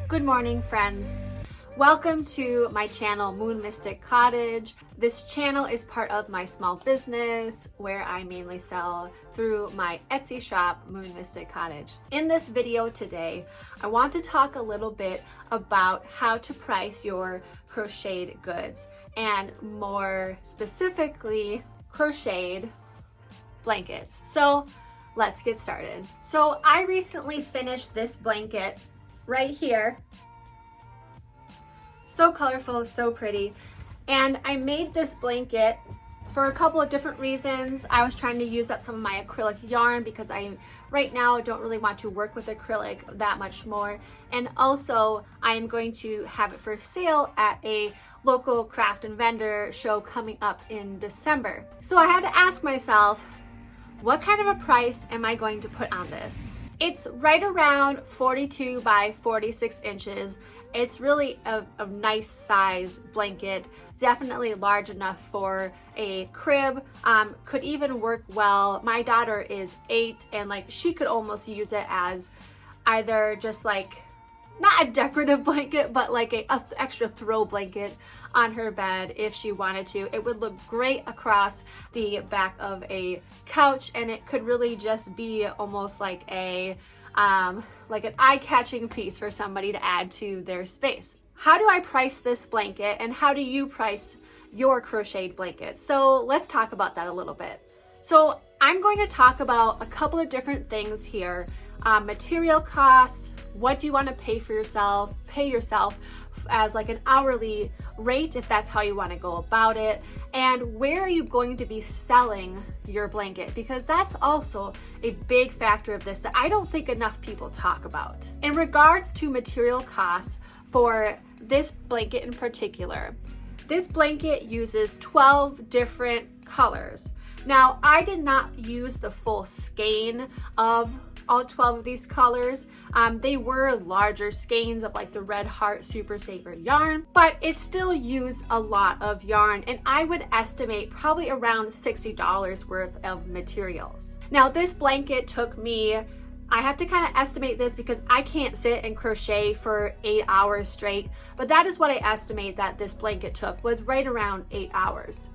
Good morning, friends. Welcome to my channel, Moon Mystic Cottage. This channel is part of my small business where I mainly sell through my Etsy shop, Moon Mystic Cottage. In this video today, I want to talk a little bit about how to price your crocheted goods, and more specifically, crocheted blankets. So let's get started. So I recently finished this blanket right here. So colorful, so pretty. And I made this blanket for a couple of different reasons. I was trying to use up some of my acrylic yarn because I right now don't really want to work with acrylic that much more. And also I am going to have it for sale at a local craft and vendor show coming up in December. So I had to ask myself, what kind of a price am I going to put on this? It's right around 42 by 46 inches. It's really a nice size blanket, definitely large enough for a crib, could even work well. My daughter is 8 and she could almost use it as either just not a decorative blanket, but a extra throw blanket on her bed if she wanted to. It would look great across the back of a couch, and it could really just be almost like an eye-catching piece for somebody to add to their space. How do I price this blanket, and how do you price your crocheted blankets? So let's talk about that a little bit. So I'm going to talk about a couple of different things here. Material costs, what do you want to pay yourself as an hourly rate if that's how you want to go about it, and where are you going to be selling your blanket, because that's also a big factor of this that I don't think enough people talk about. In regards to material costs for this blanket in particular, this blanket uses 12 different colors. Now, I did not use the full skein of all 12 of these colors. They were larger skeins of the Red Heart Super Saver yarn, but it still used a lot of yarn, and I would estimate probably around $60 worth of materials. Now, this blanket took me, I have to kind of estimate this because I can't sit and crochet for 8 hours straight, but that is what I estimate that this blanket took, was right around 8 hours.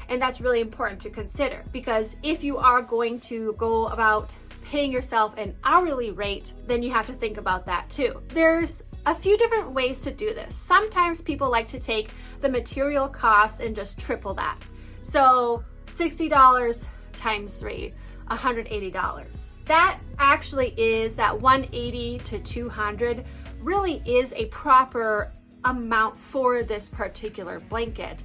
And that's really important to consider, because if you are going to go about paying yourself an hourly rate, then you have to think about that too. There's a few different ways to do this. Sometimes people like to take the material cost and just triple that. So $60 times 3, $180. That actually is that $180 to $200 really is a proper amount for this particular blanket.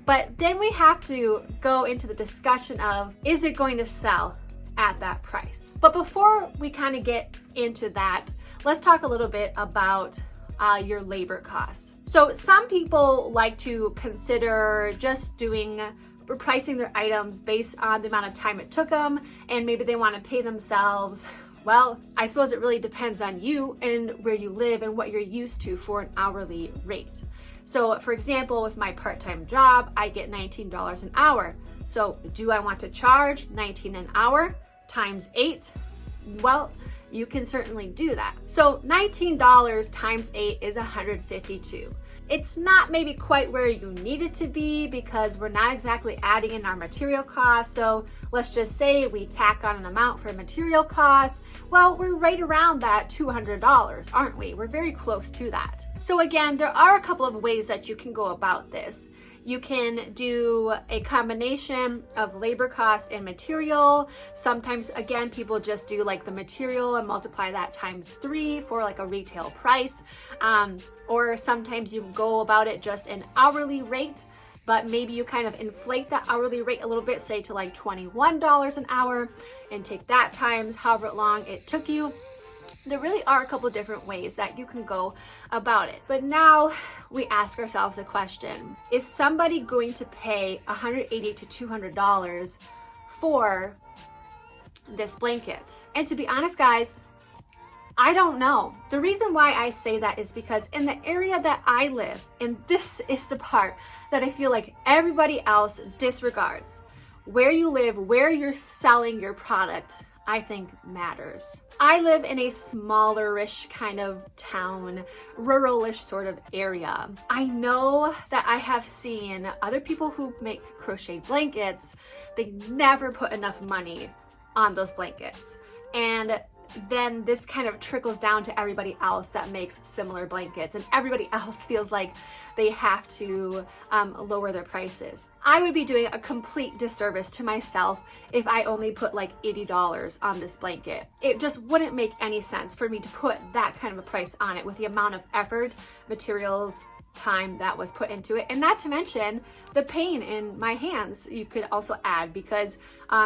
But then we have to go into the discussion of, is it going to sell at that price? But before we kind of get into that, let's talk a little bit about your labor costs. So some people like to consider just pricing their items based on the amount of time it took them, and maybe they want to pay themselves. Well, I suppose it really depends on you and where you live and what you're used to for an hourly rate. So for example, with my part-time job, I get $19 an hour. So do I want to charge $19 an hour times 8? Well, you can certainly do that. So $19 times 8 is $152. It's not maybe quite where you need it to be because we're not exactly adding in our material costs. So let's just say we tack on an amount for material costs. Well, we're right around that $200, aren't we? We're very close to that. So again, there are a couple of ways that you can go about this. You can do a combination of labor cost and material. Sometimes, again, people just do the material and multiply that times 3 for a retail price. Or sometimes you go about it just an hourly rate, but maybe you kind of inflate that hourly rate a little bit, say to $21 an hour, and take that times however long it took you. There really are a couple of different ways that you can go about it. But now we ask ourselves the question, is somebody going to pay $180 to $200 for this blanket? And to be honest, guys, I don't know. The reason why I say that is because in the area that I live, and this is the part that I feel like everybody else disregards, where you live, where you're selling your product, I think matters. I live in a smallerish kind of town, ruralish sort of area. I know that I have seen other people who make crocheted blankets, they never put enough money on those blankets. And then this kind of trickles down to everybody else that makes similar blankets, and everybody else feels like they have to lower their prices. I would be doing a complete disservice to myself if I only put like $80 on this blanket. It just wouldn't make any sense for me to put that kind of a price on it with the amount of effort, materials, time that was put into it, and not to mention the pain in my hands you could also add, because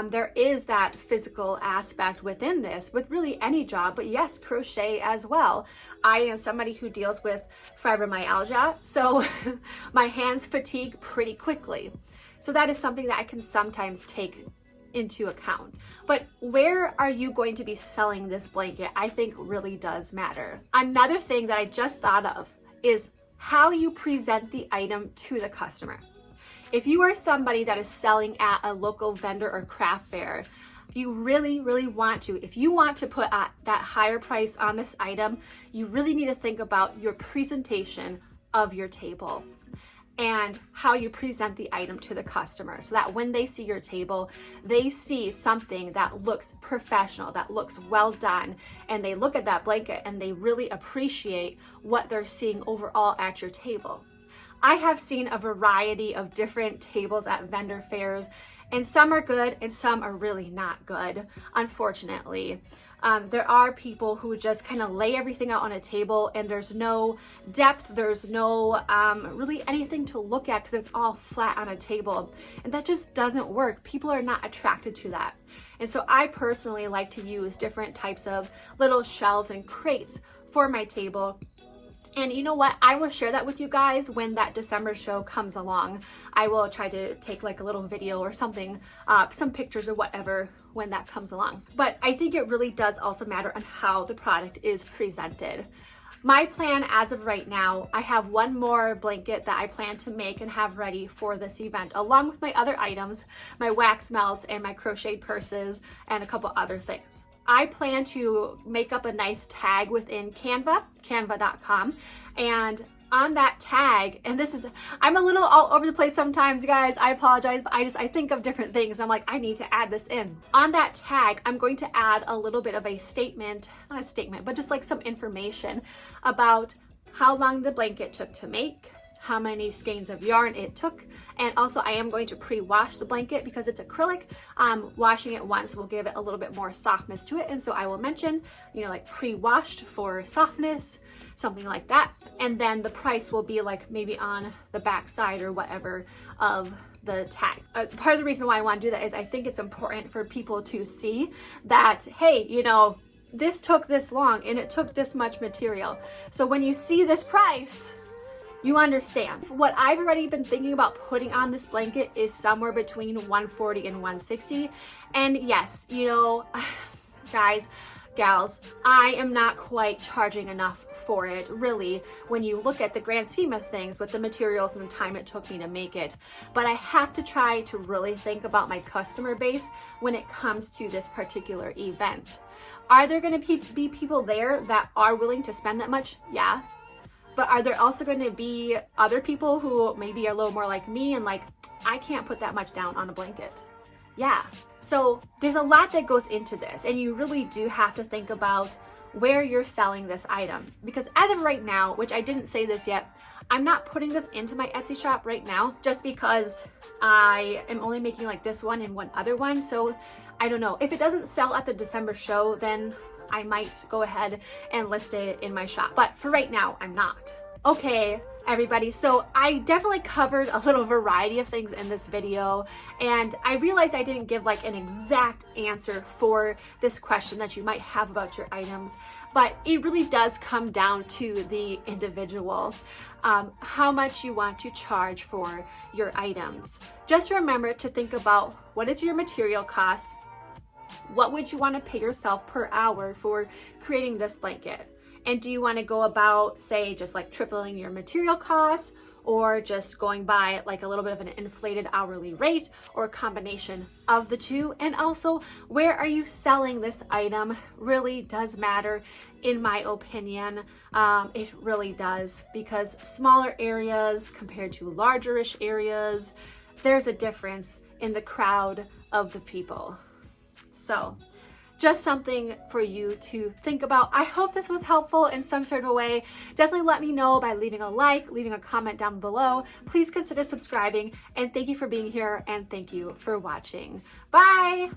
there is that physical aspect within this with really any job, but yes, crochet as well. I am somebody who deals with fibromyalgia, so my hands fatigue pretty quickly, so that is something that I can sometimes take into account. But where are you going to be selling this blanket, I think really does matter. Another thing that I just thought of is how you present the item to the customer. If you are somebody that is selling at a local vendor or craft fair, you really want to, if you want to put that higher price on this item, you really need to think about your presentation of your table and how you present the item to the customer, so that when they see your table, they see something that looks professional, that looks well done, and they look at that blanket and they really appreciate what they're seeing overall at your table. I have seen a variety of different tables at vendor fairs, and some are good and some are really not good, unfortunately. There are people who just kind of lay everything out on a table and there's no depth, there's no really anything to look at because it's all flat on a table, and that just doesn't work. People are not attracted to that. And so I personally like to use different types of little shelves and crates for my table. And you know what? I will share that with you guys when that December show comes along. I will try to take like a little video or something, some pictures or whatever when that comes along. But I think it really does also matter on how the product is presented. My plan as of right now, I have one more blanket that I plan to make and have ready for this event, along with my other items, my wax melts and my crocheted purses and a couple other things. I plan to make up a nice tag within Canva, canva.com, and on that tag, and I'm a little all over the place sometimes, guys, I apologize, but I think of different things and I'm like, I need to add this in. On that tag, I'm going to add a little bit of a statement, not a statement, but just like some information about how long the blanket took to make, how many skeins of yarn it took, and also I am going to pre-wash the blanket because it's acrylic. Washing it once will give it a little bit more softness to it, and so I will mention, like pre-washed for softness, something like that. And then the price will be like maybe on the back side or whatever of the tag. Part of the reason why I want to do that is I think it's important for people to see that, hey, this took this long and it took this much material. So when you see this price, you understand. What I've already been thinking about putting on this blanket is somewhere between $140 and $160. And yes, guys, gals, I am not quite charging enough for it, really, when you look at the grand scheme of things with the materials and the time it took me to make it. But I have to try to really think about my customer base when it comes to this particular event. Are there going to be people there that are willing to spend that much? Yeah. But are there also going to be other people who maybe are a little more like me and like, I can't put that much down on a blanket? Yeah. So there's a lot that goes into this, and you really do have to think about where you're selling this item. Because as of right now, which I didn't say this yet, I'm not putting this into my Etsy shop right now just because I am only making like this one and one other one. So I don't know. If it doesn't sell at the December show, then I might go ahead and list it in my shop. But for right now, I'm not. Okay, everybody, so I definitely covered a little variety of things in this video, and I realized I didn't give like an exact answer for this question that you might have about your items, but it really does come down to the individual, how much you want to charge for your items. Just remember to think about what is your material cost. What would you want to pay yourself per hour for creating this blanket? And do you want to go about, say, just like tripling your material costs? or just going by like a little bit of an inflated hourly rate, or a combination of the two. And also, where are you selling this item really does matter, in my opinion. It really does, because smaller areas compared to larger-ish areas, there's a difference in the crowd of the people. So just something for you to think about. I hope this was helpful in some sort of way. Definitely let me know by leaving a like, leaving a comment down below. Please consider subscribing, and thank you for being here, and thank you for watching. Bye.